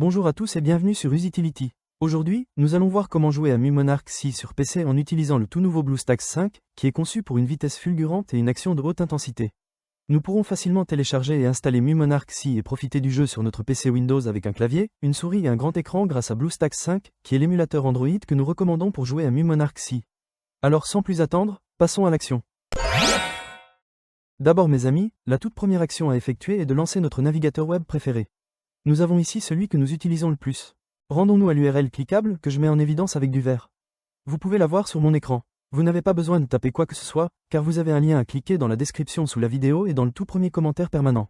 Bonjour à tous et bienvenue sur Usitility. Aujourd'hui, nous allons voir comment jouer à MuMonarch 6 sur PC en utilisant le tout nouveau BlueStacks 5, qui est conçu pour une vitesse fulgurante et une action de haute intensité. Nous pourrons facilement télécharger et installer MuMonarch 6 et profiter du jeu sur notre PC Windows avec un clavier, une souris et un grand écran grâce à BlueStacks 5, qui est l'émulateur Android que nous recommandons pour jouer à MuMonarch 6. Alors sans plus attendre, passons à l'action. D'abord mes amis, la toute première action à effectuer est de lancer notre navigateur web préféré. Nous avons ici celui que nous utilisons le plus. Rendons-nous à l'URL cliquable que je mets en évidence avec du vert. Vous pouvez la voir sur mon écran. Vous n'avez pas besoin de taper quoi que ce soit, car vous avez un lien à cliquer dans la description sous la vidéo et dans le tout premier commentaire permanent.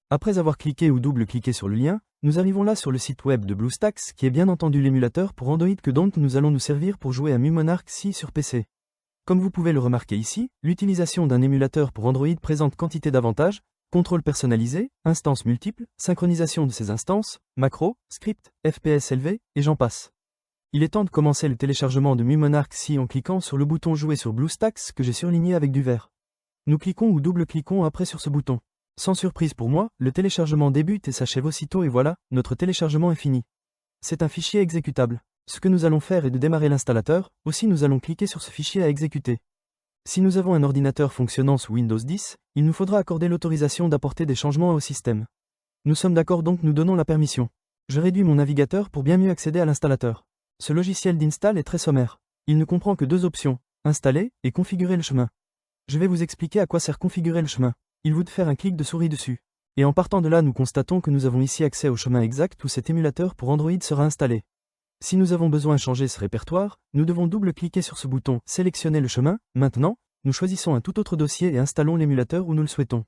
Après avoir cliqué ou double-cliqué sur le lien, nous arrivons là sur le site web de BlueStacks qui est bien entendu l'émulateur pour Android que dont nous allons nous servir pour jouer à MuMonarch 6 sur PC. Comme vous pouvez le remarquer ici, l'utilisation d'un émulateur pour Android présente quantité d'avantages: contrôle personnalisé, instances multiples, synchronisation de ces instances, macros, scripts, FPS élevé, et j'en passe. Il est temps de commencer le téléchargement de MuMonarch 6 en cliquant sur le bouton Jouer sur BlueStacks que j'ai surligné avec du vert. Nous cliquons ou double-cliquons après sur ce bouton. Sans surprise pour moi, le téléchargement débute et s'achève aussitôt et voilà, notre téléchargement est fini. C'est un fichier exécutable. Ce que nous allons faire est de démarrer l'installateur, aussi nous allons cliquer sur ce fichier à exécuter. Si nous avons un ordinateur fonctionnant sous Windows 10, il nous faudra accorder l'autorisation d'apporter des changements au système. Nous sommes d'accord donc nous donnons la permission. Je réduis mon navigateur pour bien mieux accéder à l'installateur. Ce logiciel d'install est très sommaire. Il ne comprend que deux options, installer et configurer le chemin. Je vais vous expliquer à quoi sert configurer le chemin. Il vous de faire un clic de souris dessus. Et en partant de là nous constatons que nous avons ici accès au chemin exact où cet émulateur pour Android sera installé. Si nous avons besoin de changer ce répertoire, nous devons double-cliquer sur ce bouton « Sélectionner le chemin ». Maintenant, nous choisissons un tout autre dossier et installons l'émulateur où nous le souhaitons.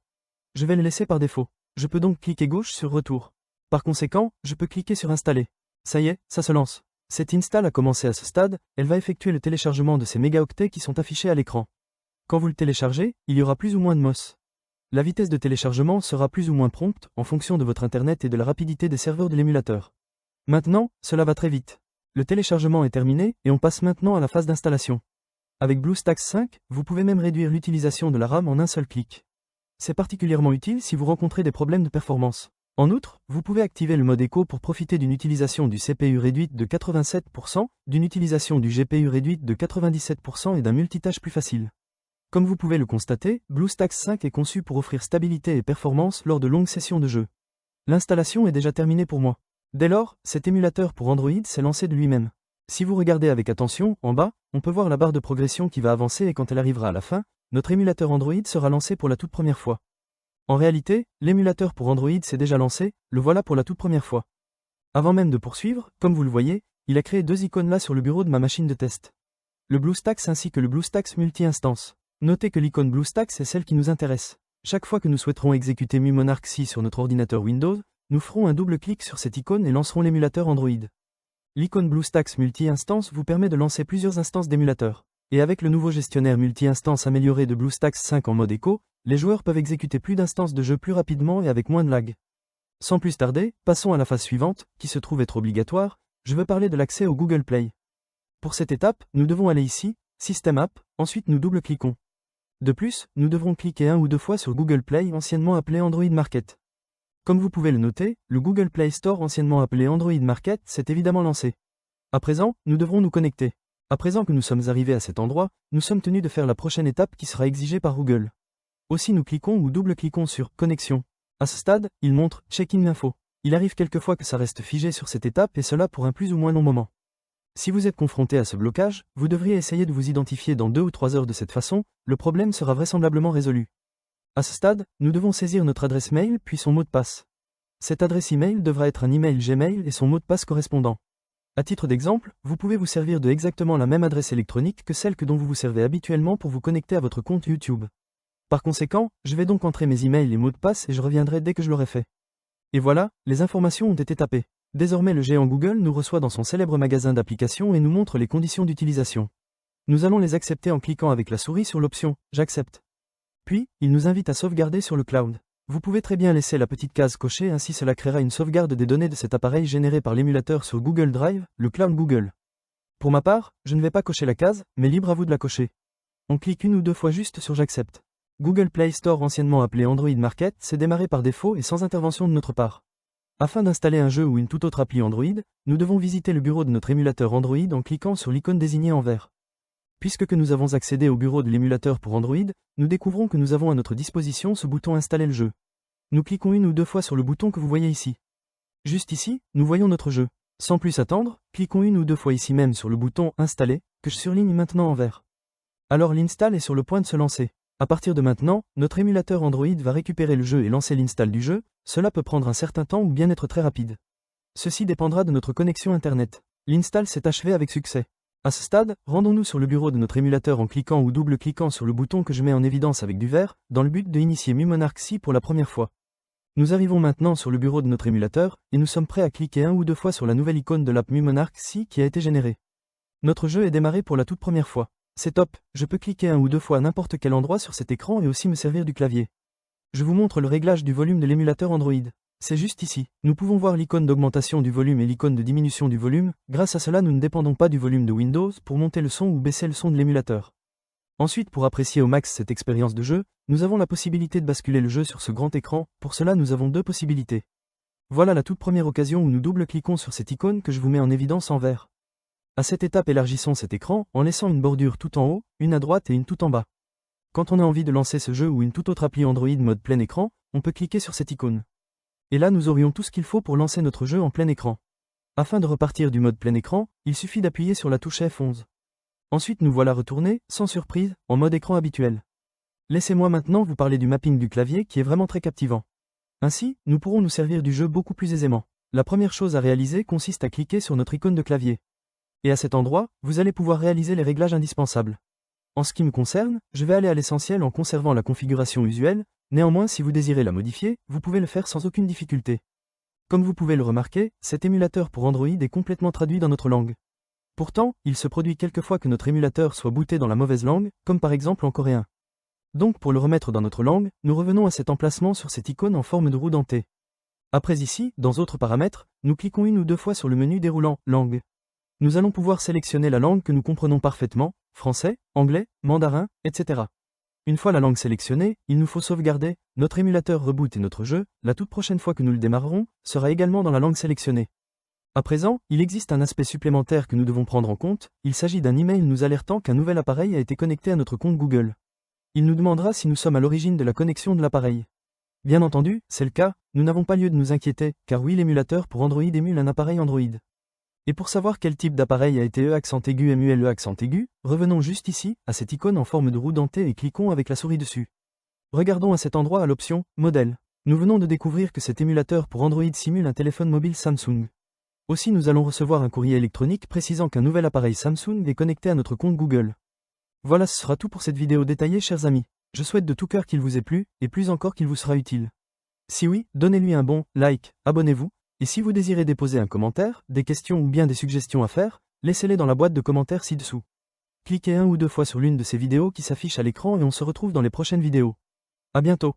Je vais le laisser par défaut. Je peux donc cliquer gauche sur « Retour ». Par conséquent, je peux cliquer sur « Installer ». Ça y est, ça se lance. Cette install a commencé à ce stade, elle va effectuer le téléchargement de ces mégaoctets qui sont affichés à l'écran. Quand vous le téléchargez, il y aura plus ou moins de MOS. La vitesse de téléchargement sera plus ou moins prompte en fonction de votre internet et de la rapidité des serveurs de l'émulateur. Maintenant, cela va très vite. Le téléchargement est terminé et on passe maintenant à la phase d'installation. Avec BlueStacks 5, vous pouvez même réduire l'utilisation de la RAM en un seul clic. C'est particulièrement utile si vous rencontrez des problèmes de performance. En outre, vous pouvez activer le mode écho pour profiter d'une utilisation du CPU réduite de 87%, d'une utilisation du GPU réduite de 97% et d'un multitâche plus facile. Comme vous pouvez le constater, BlueStacks 5 est conçu pour offrir stabilité et performance lors de longues sessions de jeu. L'installation est déjà terminée pour moi. Dès lors, cet émulateur pour Android s'est lancé de lui-même. Si vous regardez avec attention, en bas, on peut voir la barre de progression qui va avancer et quand elle arrivera à la fin, notre émulateur Android sera lancé pour la toute première fois. En réalité, l'émulateur pour Android s'est déjà lancé, le voilà pour la toute première fois. Avant même de poursuivre, comme vous le voyez, il a créé deux icônes là sur le bureau de ma machine de test. Le BlueStacks ainsi que le BlueStacks multi-instance. Notez que l'icône BlueStacks est celle qui nous intéresse. Chaque fois que nous souhaiterons exécuter MuMonarch 6 sur notre ordinateur Windows, nous ferons un double clic sur cette icône et lancerons l'émulateur Android. L'icône BlueStacks multi-instance vous permet de lancer plusieurs instances d'émulateurs. Et avec le nouveau gestionnaire multi-instance amélioré de BlueStacks 5 en mode écho, les joueurs peuvent exécuter plus d'instances de jeu plus rapidement et avec moins de lag. Sans plus tarder, passons à la phase suivante, qui se trouve être obligatoire, je veux parler de l'accès au Google Play. Pour cette étape, nous devons aller ici, System App, ensuite nous double-cliquons. De plus, nous devrons cliquer un ou deux fois sur Google Play anciennement appelé Android Market. Comme vous pouvez le noter, le Google Play Store anciennement appelé Android Market s'est évidemment lancé. À présent, nous devrons nous connecter. À présent que nous sommes arrivés à cet endroit, nous sommes tenus de faire la prochaine étape qui sera exigée par Google. Aussi nous cliquons ou double-cliquons sur Connexion. À ce stade, il montre Check-in info. Il arrive quelquefois que ça reste figé sur cette étape et cela pour un plus ou moins long moment. Si vous êtes confronté à ce blocage, vous devriez essayer de vous identifier dans 2 ou 3 heures de cette façon, le problème sera vraisemblablement résolu. À ce stade, nous devons saisir notre adresse mail puis son mot de passe. Cette adresse email devra être un email Gmail et son mot de passe correspondant. À titre d'exemple, vous pouvez vous servir de exactement la même adresse électronique que celle dont vous vous servez habituellement pour vous connecter à votre compte YouTube. Par conséquent, je vais donc entrer mes emails et mots de passe et je reviendrai dès que je l'aurai fait. Et voilà, les informations ont été tapées. Désormais le géant Google nous reçoit dans son célèbre magasin d'applications et nous montre les conditions d'utilisation. Nous allons les accepter en cliquant avec la souris sur l'option « J'accepte ». Puis, il nous invite à sauvegarder sur le cloud. Vous pouvez très bien laisser la petite case cochée, ainsi cela créera une sauvegarde des données de cet appareil généré par l'émulateur sur Google Drive, le cloud Google. Pour ma part, je ne vais pas cocher la case, mais libre à vous de la cocher. On clique une ou deux fois juste sur J'accepte. Google Play Store anciennement appelé Android Market s'est démarré par défaut et sans intervention de notre part. Afin d'installer un jeu ou une toute autre appli Android, nous devons visiter le bureau de notre émulateur Android en cliquant sur l'icône désignée en vert. Puisque nous avons accédé au bureau de l'émulateur pour Android, nous découvrons que nous avons à notre disposition ce bouton Installer le jeu. Nous cliquons une ou deux fois sur le bouton que vous voyez ici. Juste ici, nous voyons notre jeu. Sans plus attendre, cliquons une ou deux fois ici même sur le bouton Installer, que je surligne maintenant en vert. Alors l'install est sur le point de se lancer. À partir de maintenant, notre émulateur Android va récupérer le jeu et lancer l'install du jeu, cela peut prendre un certain temps ou bien être très rapide. Ceci dépendra de notre connexion Internet. L'install s'est achevé avec succès. À ce stade, rendons-nous sur le bureau de notre émulateur en cliquant ou double-cliquant sur le bouton que je mets en évidence avec du vert, dans le but de initier MuMonarch C pour la première fois. Nous arrivons maintenant sur le bureau de notre émulateur, et nous sommes prêts à cliquer un ou deux fois sur la nouvelle icône de l'app MuMonarch C qui a été générée. Notre jeu est démarré pour la toute première fois. C'est top, je peux cliquer un ou deux fois à n'importe quel endroit sur cet écran et aussi me servir du clavier. Je vous montre le réglage du volume de l'émulateur Android. C'est juste ici. Nous pouvons voir l'icône d'augmentation du volume et l'icône de diminution du volume, grâce à cela nous ne dépendons pas du volume de Windows pour monter le son ou baisser le son de l'émulateur. Ensuite, pour apprécier au max cette expérience de jeu, nous avons la possibilité de basculer le jeu sur ce grand écran, pour cela nous avons deux possibilités. Voilà la toute première occasion où nous double-cliquons sur cette icône que je vous mets en évidence en vert. À cette étape, élargissons cet écran en laissant une bordure tout en haut, une à droite et une tout en bas. Quand on a envie de lancer ce jeu ou une toute autre appli Android mode plein écran, on peut cliquer sur cette icône. Et là nous aurions tout ce qu'il faut pour lancer notre jeu en plein écran. Afin de repartir du mode plein écran, il suffit d'appuyer sur la touche F11. Ensuite nous voilà retournés, sans surprise, en mode écran habituel. Laissez-moi maintenant vous parler du mapping du clavier qui est vraiment très captivant. Ainsi, nous pourrons nous servir du jeu beaucoup plus aisément. La première chose à réaliser consiste à cliquer sur notre icône de clavier. Et à cet endroit, vous allez pouvoir réaliser les réglages indispensables. En ce qui me concerne, je vais aller à l'essentiel en conservant la configuration usuelle, néanmoins si vous désirez la modifier, vous pouvez le faire sans aucune difficulté. Comme vous pouvez le remarquer, cet émulateur pour Android est complètement traduit dans notre langue. Pourtant, il se produit quelquefois que notre émulateur soit booté dans la mauvaise langue, comme par exemple en coréen. Donc pour le remettre dans notre langue, nous revenons à cet emplacement sur cette icône en forme de roue dentée. Après ici, dans Autres paramètres, nous cliquons une ou deux fois sur le menu déroulant « Langue ». Nous allons pouvoir sélectionner la langue que nous comprenons parfaitement, français, anglais, mandarin, etc. Une fois la langue sélectionnée, il nous faut sauvegarder, notre émulateur reboot et notre jeu, la toute prochaine fois que nous le démarrerons, sera également dans la langue sélectionnée. À présent, il existe un aspect supplémentaire que nous devons prendre en compte, il s'agit d'un email nous alertant qu'un nouvel appareil a été connecté à notre compte Google. Il nous demandera si nous sommes à l'origine de la connexion de l'appareil. Bien entendu, c'est le cas, nous n'avons pas lieu de nous inquiéter, car oui l'émulateur pour Android émule un appareil Android. Et pour savoir quel type d'appareil a été EAccent aigu, revenons juste ici, à cette icône en forme de roue dentée et cliquons avec la souris dessus. Regardons à cet endroit à l'option « Modèle ». Nous venons de découvrir que cet émulateur pour Android simule un téléphone mobile Samsung. Aussi nous allons recevoir un courrier électronique précisant qu'un nouvel appareil Samsung est connecté à notre compte Google. Voilà, ce sera tout pour cette vidéo détaillée chers amis. Je souhaite de tout cœur qu'il vous ait plu, et plus encore qu'il vous sera utile. Si oui, donnez-lui un bon like, abonnez-vous. Et si vous désirez déposer un commentaire, des questions ou bien des suggestions à faire, laissez-les dans la boîte de commentaires ci-dessous. Cliquez un ou deux fois sur l'une de ces vidéos qui s'affichent à l'écran et on se retrouve dans les prochaines vidéos. À bientôt.